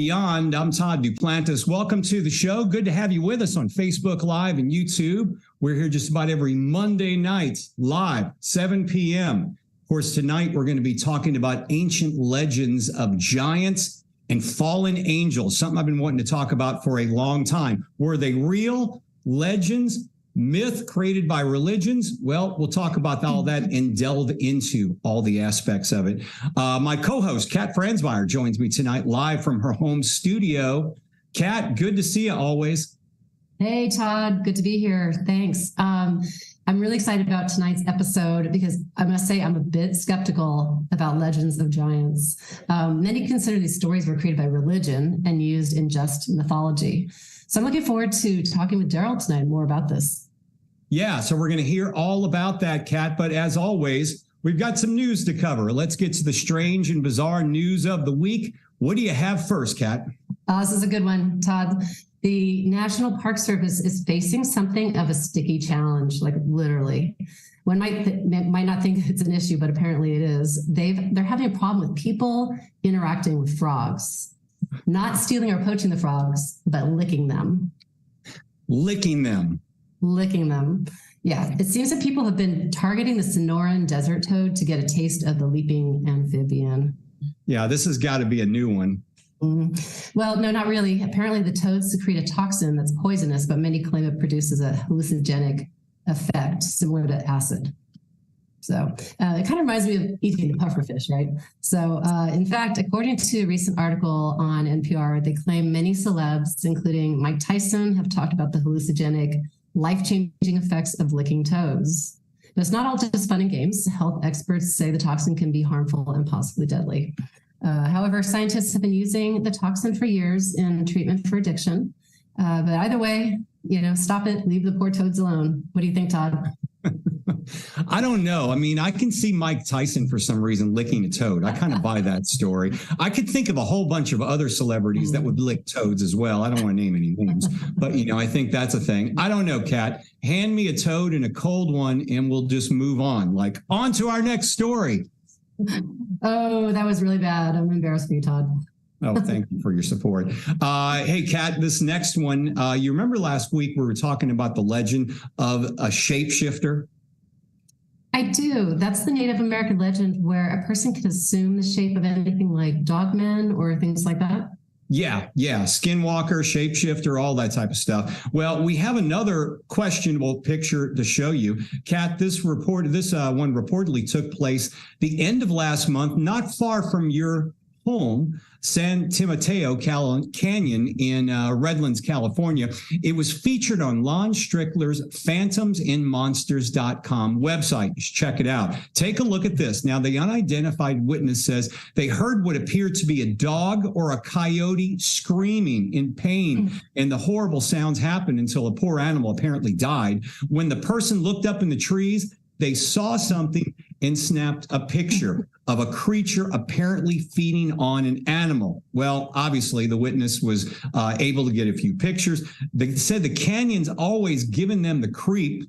beyond. I'm Todd Duplantis. Welcome to the show. Good to have you with us on Facebook Live and YouTube. We're here just about every Monday night, live, 7 p.m. Of course, tonight we're going to be talking about ancient legends of giants and fallen angels, something I've been wanting to talk about for a long time. Were they real legends? Myth created by religions? Well, we'll talk about all that and delve into all the aspects of it. My co-host, Kat Franzmeier, joins me tonight live from her home studio. Kat, good to see you always. Hey, Todd. Good to be here. Thanks. I'm really excited about tonight's episode because I must say I'm a bit skeptical about legends of giants. Many consider these stories were created by religion and used in just mythology. So I'm looking forward to talking with Daryl tonight more about this. Yeah, so we're going to hear all about that, Kat. But as always, we've got some news to cover. Let's get to the strange and bizarre news of the week. What do you have first, Kat? This is a good one, Todd. The National Park Service is facing something of a sticky challenge, like literally. One might not think it's an issue, but apparently it is. They're having a problem with people interacting with frogs. Not stealing or poaching the frogs, but licking them. Licking them. Yeah, it seems that people have been targeting the Sonoran desert toad to get a taste of the leaping amphibian. Yeah, this has got to be a new one. Well, no, not really. Apparently the toads secrete a toxin that's poisonous, but many claim it produces a hallucinogenic effect similar to acid. So it kind of reminds me of eating the pufferfish, right? So in fact, according to a recent article on NPR, they claim many celebs, including Mike Tyson, have talked about the hallucinogenic, life-changing effects of licking toads. But it's not all just fun and games. Health experts say the toxin can be harmful and possibly deadly. However, scientists have been using the toxin for years in treatment for addiction. But either way, stop it, leave the poor toads alone. What do you think, Todd? I don't know. I mean, I can see Mike Tyson for some reason licking a toad. I kind of buy that story. I could think of a whole bunch of other celebrities that would lick toads as well. I don't want to name any names, but I think that's a thing. I don't know, Kat. Hand me a toad and a cold one and we'll just move on. Like, on to our next story. Oh, that was really bad. I'm embarrassed for you, Todd. Oh, thank you for your support. Hey, Kat, this next one, you remember last week we were talking about the legend of a shapeshifter? I do. That's the Native American legend where a person can assume the shape of anything like dogmen or things like that. Yeah. Skinwalker, shapeshifter, all that type of stuff. Well, we have another questionable picture to show you. Kat, this one reportedly took place the end of last month, not far from your home, San Timoteo Canyon in Redlands, California. It was featured on Lon Strickler's phantomsandmonsters.com website. You should check it out. Take a look at this. Now, the unidentified witness says they heard what appeared to be a dog or a coyote screaming in pain, and the horrible sounds happened until a poor animal apparently died. When the person looked up in the trees, they saw something and snapped a picture of a creature apparently feeding on an animal. Well, obviously, the witness was able to get a few pictures. They said the canyon's always given them the creeps.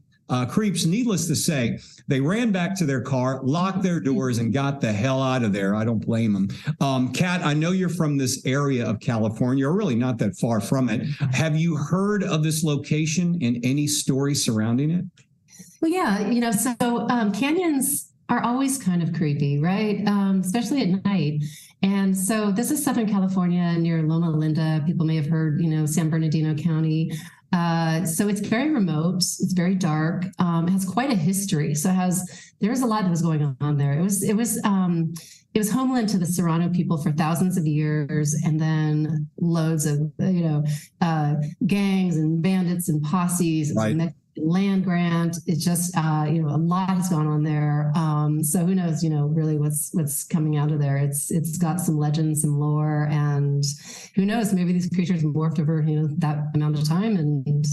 Needless to say, they ran back to their car, locked their doors, and got the hell out of there. I don't blame them. Kat, I know you're from this area of California, or really not that far from it. Have you heard of this location and any stories surrounding it? Well, yeah, so canyons are always kind of creepy, right? Especially at night. And so this is Southern California near Loma Linda. People may have heard, San Bernardino County. So it's very remote. It's very dark. It has quite a history. So there's a lot that was going on there. It was homeland to the Serrano people for thousands of years, and then loads of, gangs and bandits and posses. Right. Land grant. It's just, a lot has gone on there. So who knows, really what's coming out of there. It's got some legends, some lore, and who knows, maybe these creatures morphed over, that amount of time. And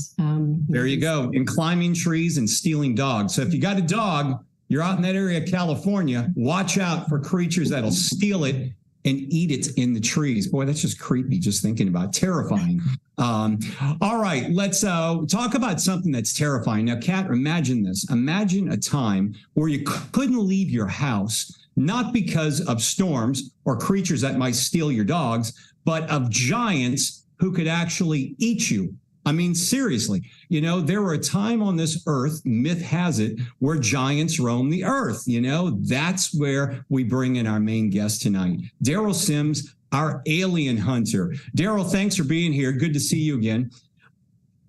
there you go. And climbing trees and stealing dogs. So if you got a dog, you're out in that area of California, watch out for creatures that'll steal it and eat it in the trees. Boy, that's just creepy just thinking about. Terrifying. All right, let's talk about something that's terrifying. Now, Kat, imagine this. Imagine a time where you couldn't leave your house, not because of storms or creatures that might steal your dogs, but of giants who could actually eat you. I mean, seriously, there were a time on this earth, myth has it, where giants roam the earth. That's where we bring in our main guest tonight, Daryl Sims, our alien hunter. Daryl, thanks for being here. Good to see you again.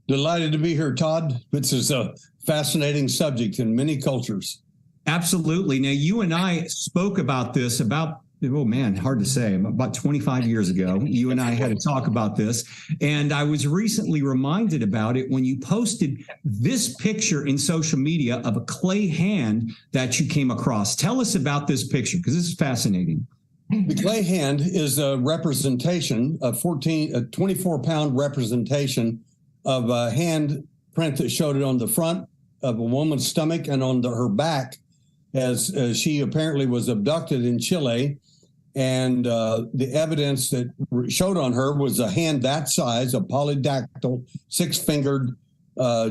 Delighted to be here, Todd. This is a fascinating subject in many cultures. Absolutely. Now, you and I spoke about this hard to say, about 25 years ago. You and I had a talk about this, and I was recently reminded about it when you posted this picture in social media of a clay hand that you came across. Tell us about this picture, because this is fascinating. The clay hand is a representation, a 24-pound representation of a hand print that showed it on the front of a woman's stomach and on her back, as she apparently was abducted in Chile. And the evidence that showed on her was a hand that size, a polydactyl, 6-fingered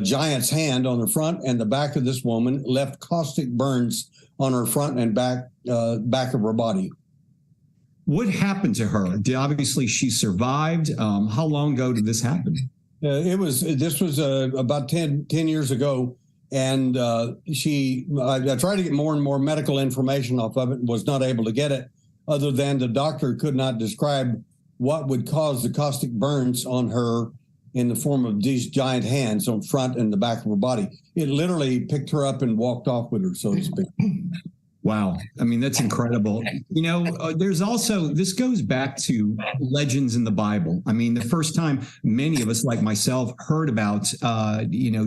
giant's hand on the front and the back of this woman, left caustic burns on her front and back of her body. What happened to her? Obviously, she survived. How long ago did this happen? This was about 10 years ago. And I tried to get more and more medical information off of it and was not able to get it, other than the doctor could not describe what would cause the caustic burns on her in the form of these giant hands on front and the back of her body. It literally picked her up and walked off with her, so to speak. Wow. I mean, that's incredible. There's also, this goes back to legends in the Bible. I mean, the first time many of us, like myself, heard about,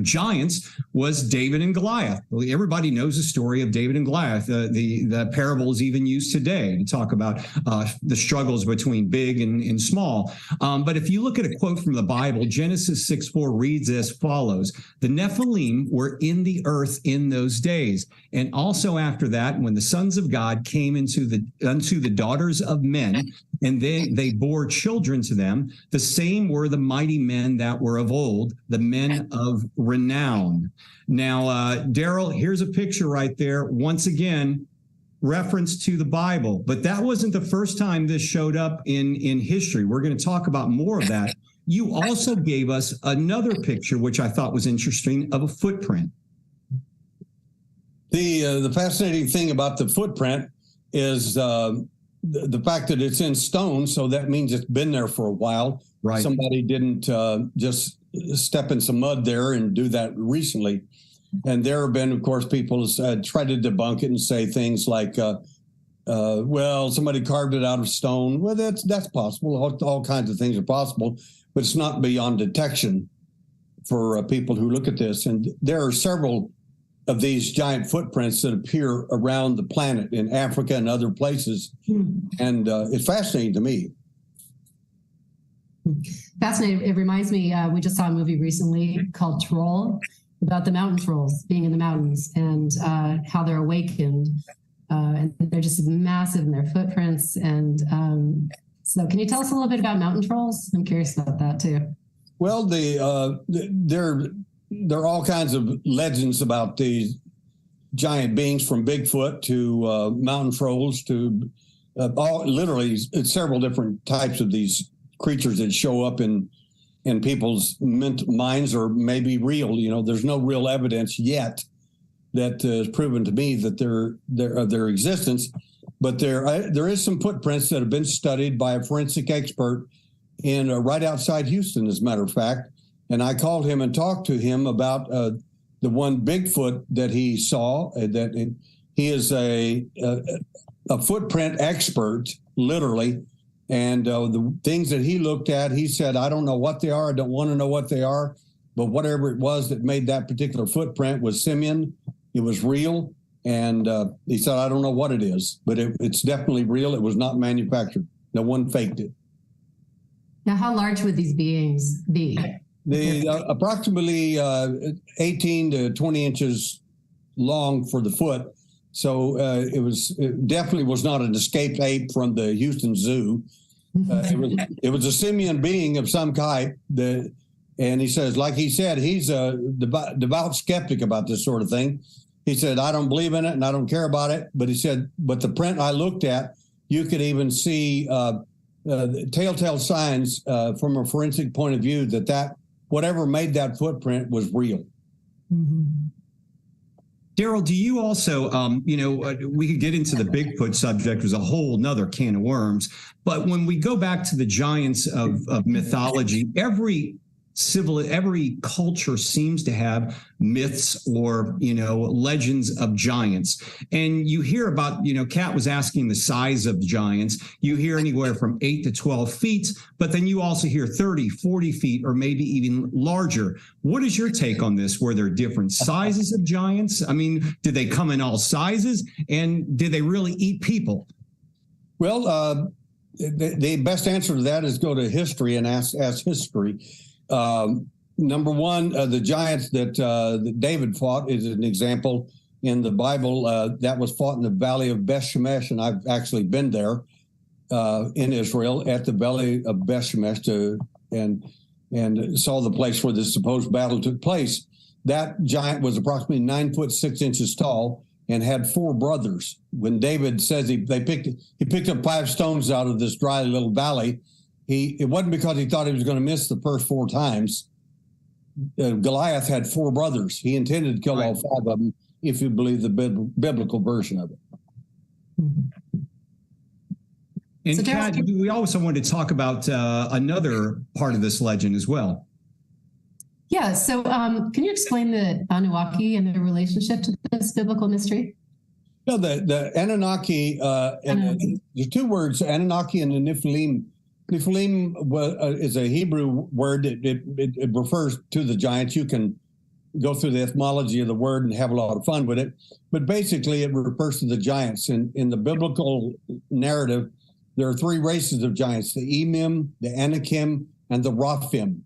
giants was David and Goliath. Everybody knows the story of David and Goliath. The parable is even used today to talk about the struggles between big and small. But if you look at a quote from the Bible, Genesis 6:4 reads as follows: "The Nephilim were in the earth in those days, and also after that, when the sons of God came unto the daughters of men, and they bore children to them, the same were the mighty men that were of old, the men of renown." Now, Daryl, here's a picture right there. Once again, reference to the Bible, but that wasn't the first time this showed up in history. We're going to talk about more of that. You also gave us another picture, which I thought was interesting, of a footprint. The fascinating thing about the footprint is the fact that it's in stone, so that means it's been there for a while. Right. Somebody didn't just step in some mud there and do that recently. And there have been, of course, people try to debunk it and say things like, well, somebody carved it out of stone. Well, that's possible. All kinds of things are possible, but it's not beyond detection for people who look at this. And there are several of these giant footprints that appear around the planet in Africa and other places. And it's fascinating to me. Fascinating. It reminds me, we just saw a movie recently called Troll, about the mountain trolls being in the mountains and how they're awakened. And they're just massive in their footprints. And so can you tell us a little bit about mountain trolls? I'm curious about that too. Well, there are all kinds of legends about these giant beings, from Bigfoot to mountain trolls to literally several different types of these creatures that show up in people's minds, or maybe real. There's no real evidence yet that has proven to me that their existence, but there is some footprints that have been studied by a forensic expert in right outside Houston, as a matter of fact. And I called him and talked to him about the one Bigfoot that he saw. He is a footprint expert, literally. And the things that he looked at, he said, I don't know what they are. I don't want to know what they are. But whatever it was that made that particular footprint was simian. It was real. And he said, I don't know what it is, but it's definitely real. It was not manufactured. No one faked it. Now, how large would these beings be? Approximately 18 to 20 inches long for the foot. So it definitely was not an escaped ape from the Houston Zoo. It was a simian being of some kind. And he says, like he said, he's a devout skeptic about this sort of thing. He said, I don't believe in it and I don't care about it. But he said, but the print I looked at, you could even see telltale signs from a forensic point of view that whatever made that footprint was real. Mm-hmm. Daryl, do you also, we could get into the Bigfoot subject, was a whole nother can of worms. But when we go back to the giants of mythology, every culture seems to have myths or, legends of giants. And you hear about, Kat was asking the size of giants. You hear anywhere from 8 to 12 feet, but then you also hear 30, 40 feet, or maybe even larger. What is your take on this? Were there different sizes of giants? I mean, did they come in all sizes? And did they really eat people? Well, the best answer to that is go to history and ask history. Number one, the giants that David fought is an example in the Bible that was fought in the Valley of Beth Shemesh, and I've actually been there in Israel at the Valley of Beth Shemesh and saw the place where the supposed battle took place. That giant was approximately 9 foot 6 inches tall and had 4 brothers. When David says he picked up 5 stones out of this dry little valley, it wasn't because he thought he was going to miss the first 4 times. Goliath had 4 brothers. He intended to kill all 5 of them, if you believe the biblical version of it. And so Kat, we also wanted to talk about another part of this legend as well. Yeah. So can you explain the Anunnaki and their relationship to this biblical mystery? No, the Anunnaki, there's 2 words, Anunnaki and the Nephilim. Nephilim is a Hebrew word. It refers to the giants. You can go through the etymology of the word and have a lot of fun with it. But basically, it refers to the giants. In the biblical narrative, there are 3 races of giants, the Emim, the Anakim, and the Raphim.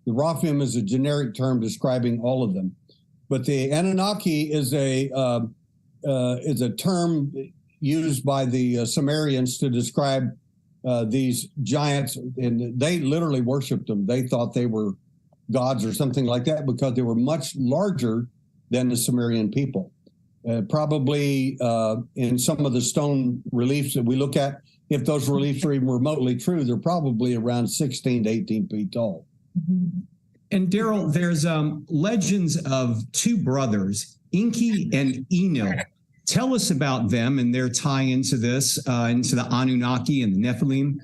The Raphim is a generic term describing all of them. But the Anunnaki is a term used by the Sumerians to describe these giants, and they literally worshipped them. They thought they were gods or something like that because they were much larger than the Sumerian people. Probably in some of the stone reliefs that we look at, if those reliefs are even remotely true, they're probably around 16 to 18 feet tall. And Daryl, there's legends of 2 brothers, Enki and Enlil. Tell us about them and their tie into this, into the Anunnaki and the Nephilim.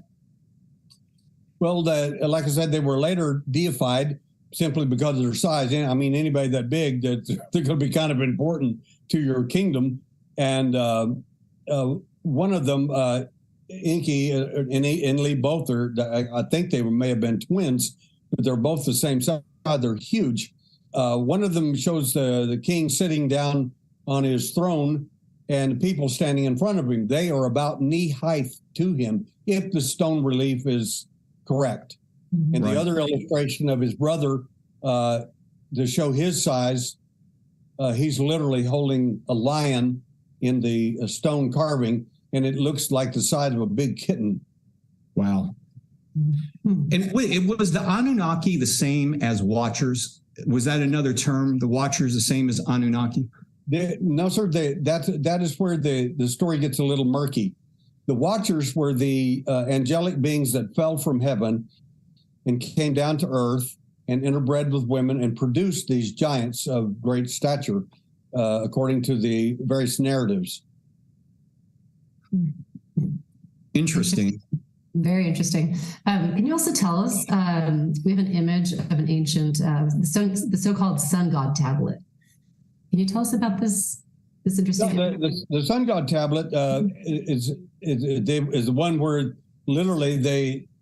Well, like I said, they were later deified simply because of their size. I mean, anybody that big, they're going to be kind of important to your kingdom. And one of them, Enki and Enlil, both I think they may have been twins, but they're both the same size. They're huge. One of them shows the king sitting down on his throne and people standing in front of him. They are about knee height to him, if the stone relief is correct. And the other illustration of his brother, to show his size, he's literally holding a lion in the stone carving, and it looks like the size of a big kitten. Wow. And was the Anunnaki the same as Watchers? Was that another term? The Watchers the same as Anunnaki? No, sir. That is where the story gets a little murky. The Watchers were the angelic beings that fell from heaven and came down to earth and interbred with women and produced these giants of great stature, according to the various narratives. Interesting. Very interesting. Can you also tell us, we have an image of an ancient, the so-called sun god tablet. Can you tell us about this interesting? The sun god tablet is the one where literally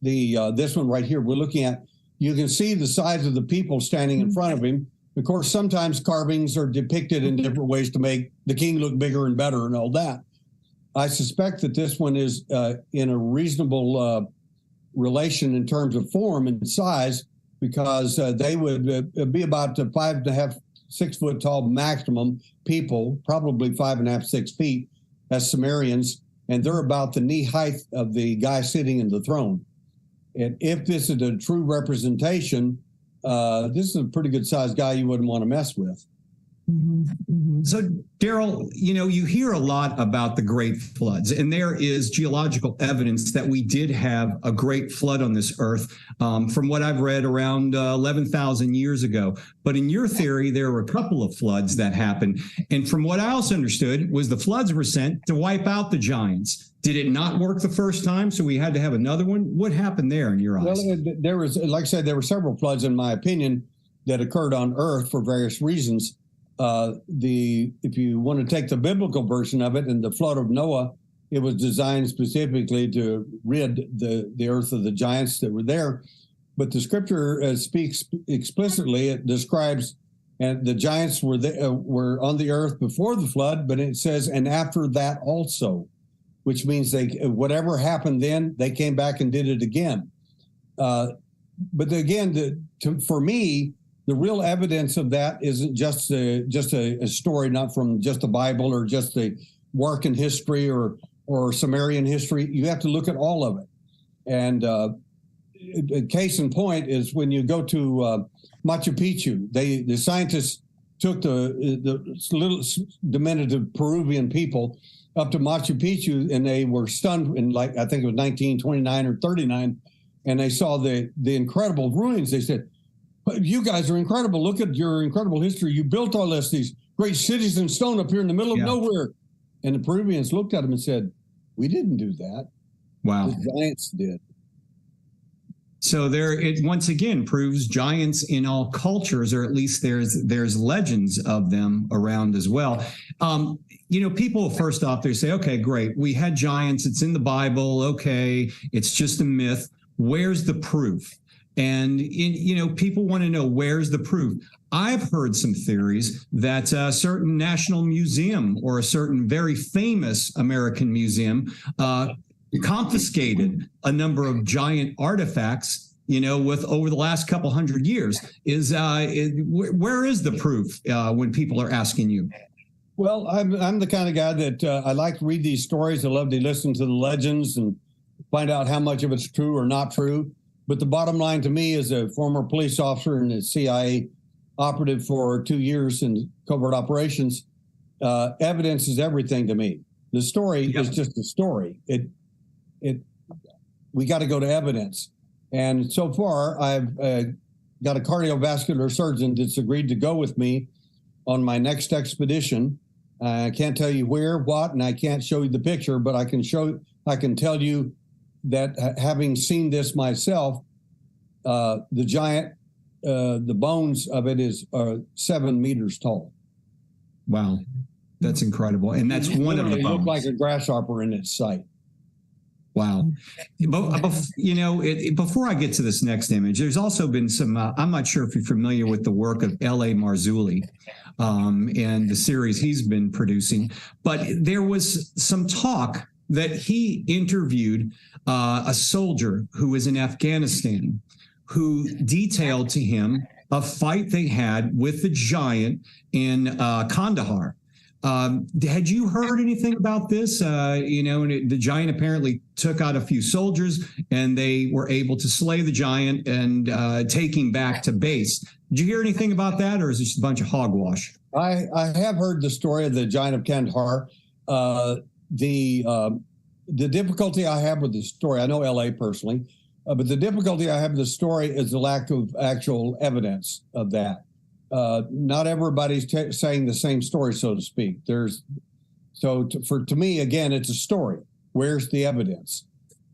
this one right here we're looking at. You can see the size of the people standing in front of him. Of course, sometimes carvings are depicted in different ways to make the king look bigger and better and all that. I suspect that this one is in a reasonable relation in terms of form and size, because they would be about 5.5, 6 foot tall maximum people, probably 5.5, 6 feet as Sumerians, and they're about the knee height of the guy sitting in the throne. And if this is a true representation, this is a pretty good sized guy you wouldn't want to mess with. So, Daryl, you hear a lot about the great floods, and there is geological evidence that we did have a great flood on this earth from what I've read around 11,000 years ago. But in your theory, there were a couple of floods that happened. And from what I also understood was the floods were sent to wipe out the giants. Did it not work the first time, so we had to have another one? What happened there in your eyes? Well, there was, like I said, there were several floods, in my opinion, that occurred on Earth for various reasons. If you want to take the biblical version of it, and the flood of Noah, it was designed specifically to rid the earth of the giants that were there. But the scripture speaks explicitly. It describes, and the giants were on the earth before the flood, but it says, and after that also, which means whatever happened then, they came back and did it again. But again, for me, the real evidence of that isn't just a story, not from just the Bible or just the work in history or Sumerian history. You have to look at all of it. And a case in point is when you go to Machu Picchu, the scientists took the little diminutive Peruvian people up to Machu Picchu, and they were stunned in, like, I think it was 1929 or 39, and they saw the incredible ruins. They said, "You guys are incredible. Look at your incredible history. You built all these great cities in stone up here in the middle of nowhere." And the Peruvians looked at them and said, "We didn't do that. Wow. The giants did." So it once again proves giants in all cultures, or at least there's legends of them around as well. People first off, they say, okay, great. We had giants. It's in the Bible. Okay. It's just a myth. Where's the proof? And, people want to know, where's the proof? I've heard some theories that a certain national museum or a certain very famous American museum confiscated a number of giant artifacts, with over the last couple hundred years. Where is the proof when people are asking you? Well, I'm the kind of guy that I like to read these stories. I love to listen to the legends and find out how much of it's true or not true. But the bottom line to me, as a former police officer and a CIA operative for 2 years in covert operations, evidence is everything to me. The story is just a story. We got to go to evidence. And so far, I've got a cardiovascular surgeon that's agreed to go with me on my next expedition. I can't tell you where, what, and I can't show you the picture, but I can tell you that having seen this myself, the giant, the bones of it is 7 meters tall. Wow, that's incredible, and that's one of the bones. It looked like a grasshopper in its sight. Wow. But, before I get to this next image, there's also been some, I'm not sure if you're familiar with the work of L.A. Marzulli and the series he's been producing, but there was some talk that he interviewed a soldier who was in Afghanistan who detailed to him a fight they had with the giant in Kandahar. Had you heard anything about this? And the giant apparently took out a few soldiers, and they were able to slay the giant and take him back to base. Did you hear anything about that, or is this a bunch of hogwash? I have heard the story of the giant of Kandahar. The difficulty I have with the story, I know LA personally, but the difficulty I have with the story is the lack of actual evidence of that. Not everybody's saying the same story, so to speak. To me, again, it's a story. Where's the evidence?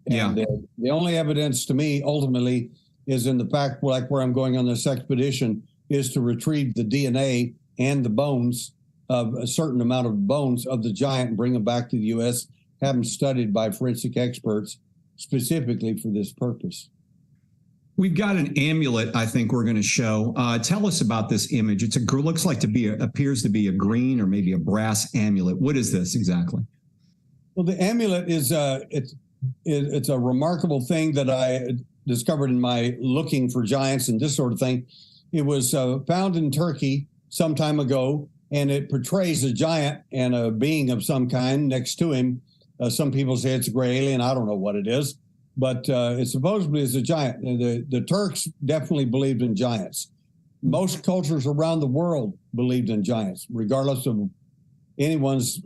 And the only evidence to me ultimately is in the fact, like where I'm going on this expedition, is to retrieve the DNA and the bones of a certain amount of bones of the giant and bring them back to the U.S., have them studied by forensic experts specifically for this purpose. We've got an amulet, I think we're going to show. Tell us about this image. Looks like appears to be a green or maybe a brass amulet. What is this exactly? Well, the amulet is it's a remarkable thing that I discovered in my looking for giants and this sort of thing. It was found in Turkey some time ago, and it portrays a giant and a being of some kind next to him. Some people say it's a gray alien. I don't know what it is. But it supposedly is a giant. The Turks definitely believed in giants. most cultures around the world believed in giants, regardless of anyone's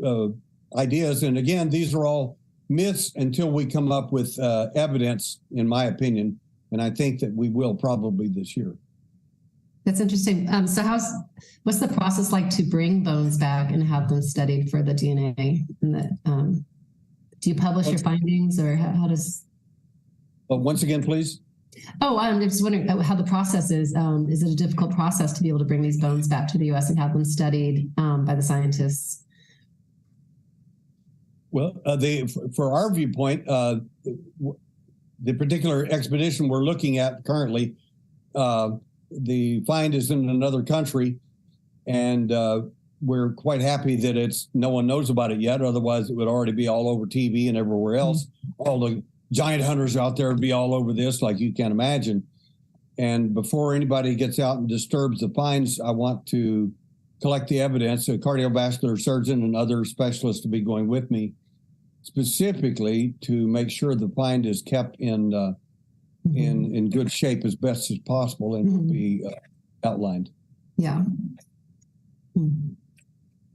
ideas. And again, these are all myths until we come up with evidence, in my opinion. And I think that we will probably this year. That's interesting. So what's the process like to bring bones back and have them studied for the DNA? And do you publish your findings, or how does? Once again, please. Oh, I'm just wondering how the process is. Is it a difficult process to be able to bring these bones back to the U.S. and have them studied by the scientists? Well, for our viewpoint, the particular expedition we're looking at currently, the find is in another country, and we're quite happy that no one knows about it yet. Otherwise, it would already be all over TV and everywhere else. All the giant hunters out there would be all over this, like you can imagine. And before anybody gets out and disturbs the finds, I want to collect the evidence. A cardiovascular surgeon and other specialists to be going with me, specifically to make sure the find is kept in good shape as best as possible and will be outlined. Yeah.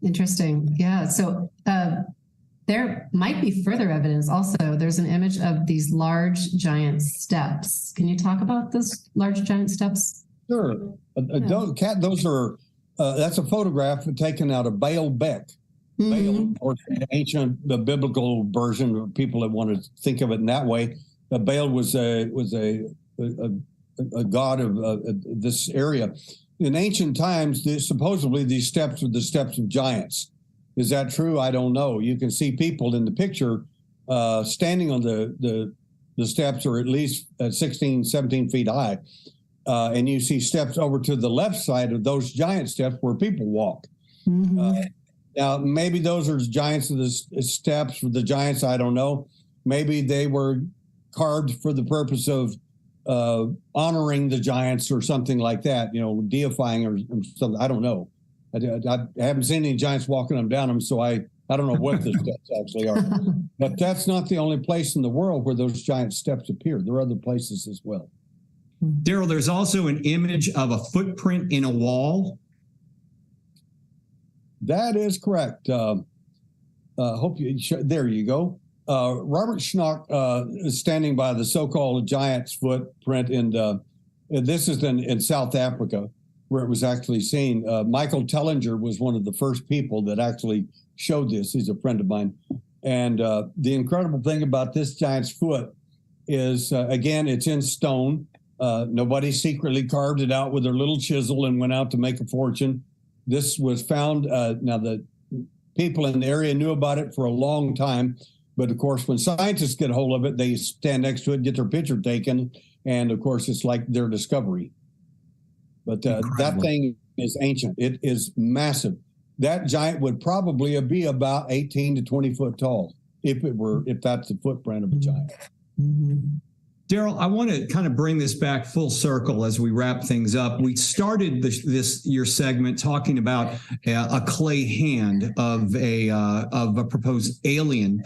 Interesting. Yeah. So there might be further evidence also. There's an image of these large giant steps. Can you talk about those large giant steps? Sure. Those are, that's a photograph taken out of Baalbek. Baal, or ancient, the biblical version, people that want to think of it in that way. Baal was a god of this area. In ancient times, supposedly these steps were the steps of giants. Is that true? I don't know. You can see people in the picture standing on the steps, are at least 16, 17 feet high. And you see steps over to the left side of those giant steps where people walk. Now, maybe those are giants of the steps for the giants. I don't know. Maybe they were carved for the purpose of honoring the giants or something like that, deifying or something. I don't know. I haven't seen any giants walking them down them, so I don't know what the steps actually are. But that's not the only place in the world where those giant steps appear. There are other places as well. Daryl, there's also an image of a footprint in a wall. That is correct. There you go. Robert Schnock is standing by the so-called giant's footprint, and this is in South Africa, where it was actually seen. Michael Tellinger was one of the first people that actually showed this. He's a friend of mine. And the incredible thing about this giant's foot is, again, it's in stone. Nobody secretly carved it out with their little chisel and went out to make a fortune. This was found, now the people in the area knew about it for a long time, but of course, when scientists get a hold of it, they stand next to it, get their picture taken, and of course, it's like their discovery. But that thing is ancient. It is massive. That giant would probably be about 18 to 20 foot tall if that's the footprint of a giant. Daryl, I want to kind of bring this back full circle as we wrap things up. We started your segment talking about a clay hand of a proposed alien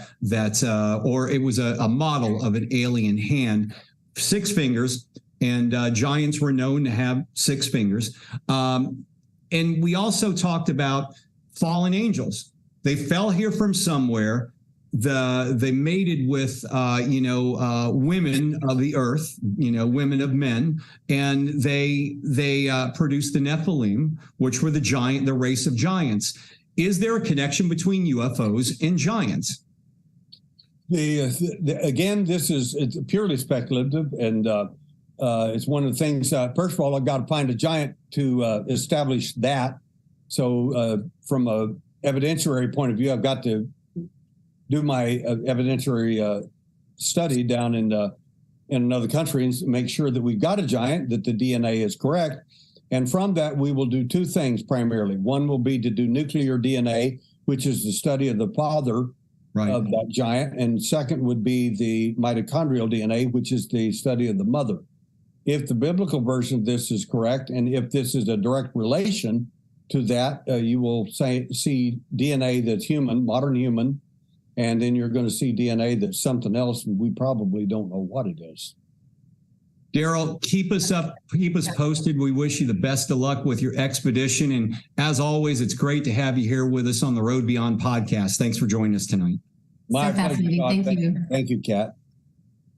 or it was a model of an alien hand, 6 fingers, and giants were known to have 6 fingers. And we also talked about fallen angels. They fell here from somewhere. They mated with women of the earth, women of men, and they produced the Nephilim, which were the race of giants. Is there a connection between UFOs and giants? Again, it's purely speculative, and it's one of the things. First of all, I've got to find a giant to establish that. So, from a evidentiary point of view, I've got to do my evidentiary study down in another country and make sure that we've got a giant, that the DNA is correct. And from that, we will do 2 things primarily. One will be to do nuclear DNA, which is the study of the father of that giant. And second would be the mitochondrial DNA, which is the study of the mother. If the biblical version of this is correct, and if this is a direct relation to that, you will see DNA that's human, modern human, and then you're going to see DNA that's something else, and we probably don't know what it is. Daryl, keep us posted. We wish you the best of luck with your expedition. And as always, it's great to have you here with us on the Road Beyond podcast. Thanks for joining us tonight. My pleasure. Thank you. Thank you, Kat.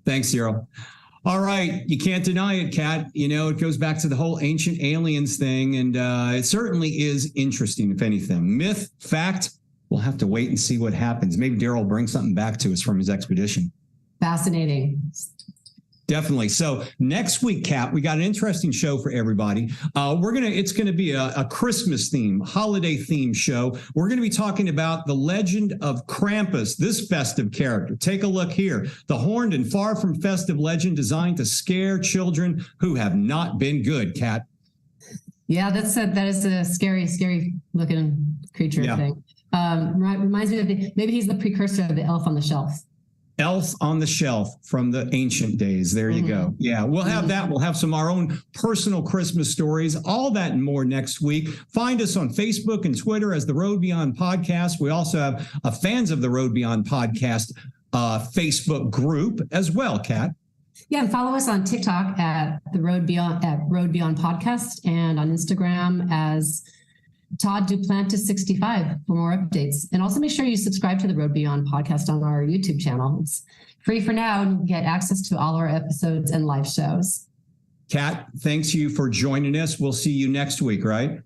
Thanks, Daryl. All right. You can't deny it, Kat. You know, it goes back to the whole ancient aliens thing. And it certainly is interesting, if anything. Myth, fact, we'll have to wait and see what happens. Maybe Daryl will bring something back to us from his expedition. Fascinating. Definitely. So next week, Kat, we got an interesting show for everybody. It's going to be a Christmas theme, holiday theme show. We're going to be talking about the legend of Krampus, this festive character. Take a look here. The horned and far from festive legend designed to scare children who have not been good, Kat. Yeah, that is a scary looking creature thing. Reminds me of maybe he's the precursor of the elf on the shelf. Elf on the Shelf from the ancient days. There you go. Yeah, we'll have that. We'll have some of our own personal Christmas stories, all that and more next week. Find us on Facebook and Twitter as the Road Beyond Podcast. We also have a Fans of the Road Beyond Podcast Facebook group as well, Kat. Yeah, and follow us on TikTok at Road Beyond Podcast, and on Instagram as Todd Duplantis 65 for more updates. And also make sure you subscribe to the Road Beyond podcast on our YouTube channel. It's free for now and get access to all our episodes and live shows. Kat, thanks you for joining us. We'll see you next week, right?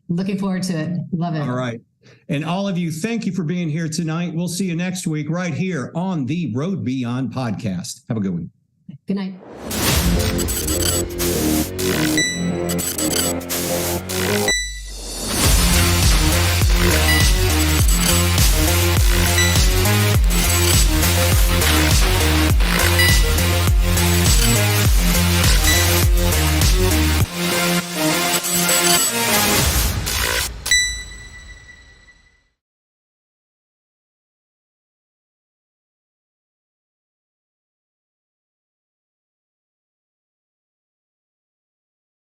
Looking forward to it. Love it. All right. And all of you, thank you for being here tonight. We'll see you next week right here on the Road Beyond podcast. Have a good one. Good night.